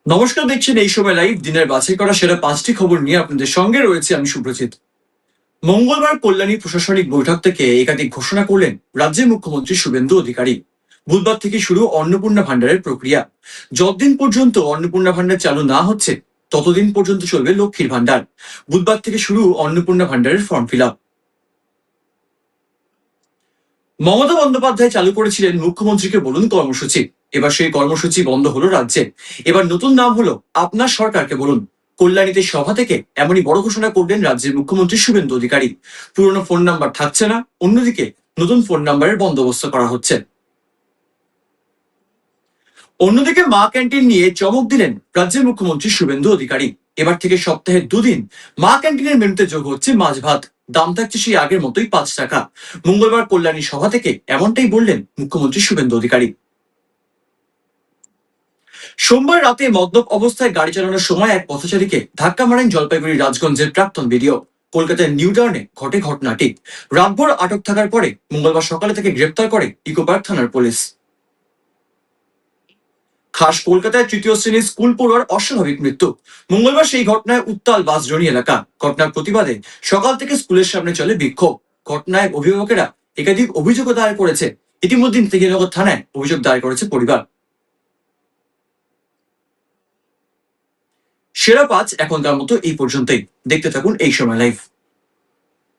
নমস্কার, দেখছেন এই সময় লাইভ। দিনের বাছাই করা সেরা 5টি খবর নিয়ে আপনাদের সঙ্গে রয়েছে আমি সুপ্রজিৎ। মঙ্গলবার কল্যাণী প্রশাসনিক বৈঠক থেকে একাধিক ঘোষণা করলেন রাজ্যের মুখ্যমন্ত্রী শুভেন্দু অধিকারী। বুধবার থেকে শুরু অন্নপূর্ণা ভান্ডারের প্রক্রিয়া। যতদিন পর্যন্ত অন্নপূর্ণা ভান্ডার চালু না হচ্ছে ততদিন পর্যন্ত চলবে লক্ষ্মীর ভান্ডার। বুধবার থেকে শুরু অন্নপূর্ণা ভান্ডারের form fill up. Mamata Bandyopadhyay চালু করেছিলেন মুখ্যমন্ত্রীকে বলুন কর্মসূচি। এবার সেই কর্মসূচি বন্ধ হলো রাজ্যে। এবার নতুন নাম হলো আপনার সরকারকে বলুন। কল্যাণীতে সভা থেকে এমনই বড় ঘোষণা করলেন রাজ্যের মুখ্যমন্ত্রী শুভেন্দু অধিকারী। পুরনো ফোন নাম্বার থাকছে না, অন্যদিকে নতুন ফোন নাম্বারের বন্দোবস্ত করা হচ্ছে। অন্যদিকে মা ক্যান্টিন নিয়ে চমক দিলেন রাজ্যের মুখ্যমন্ত্রী শুভেন্দু অধিকারী। এবার থেকে সপ্তাহে 2 দিন মা ক্যান্টিনের মেনুতে যোগ হচ্ছে মাছ ভাত। দাম থাকছে সেই আগের মতোই 5 টাকা। মঙ্গলবার কল্যাণী সভা থেকে এমনটাই বললেন মুখ্যমন্ত্রী শুভেন্দু অধিকারী। সোমবার রাতে মদ্যপ অবস্থায় গাড়ি চালানোর সময় এক পথচারীকে ধাক্কা মারেন জলপাইগুড়ি রাজগঞ্জের প্রাক্তন বিডিও। কলকাতার নিউ টাউনে ঘটে ঘটনাটি। রাতভর আটক থাকার পরে মঙ্গলবার সকালে তাকে গ্রেপ্তার করে ইকো পার্ক থানার পুলিশ। খাস কলকাতায় 3য় শ্রেণীর স্কুল পড়ুয়ার অস্বাভাবিক মৃত্যু। মঙ্গলবার সেই ঘটনায় উত্তাল বাঁশজনি এলাকা। ঘটনার প্রতিবাদে সকাল থেকে স্কুলের সামনে চলে বিক্ষোভ। ঘটনায় অভিভাবকেরা একাধিক অভিযোগ দায়ের করেছে। ইতিমধ্যে নেতাজিনগর থানায় অভিযোগ দায়ের করেছে পরিবার। সেরা 5 এখনকার মতো এই পর্যন্তই। দেখতে থাকুন এই সময় লাইভ।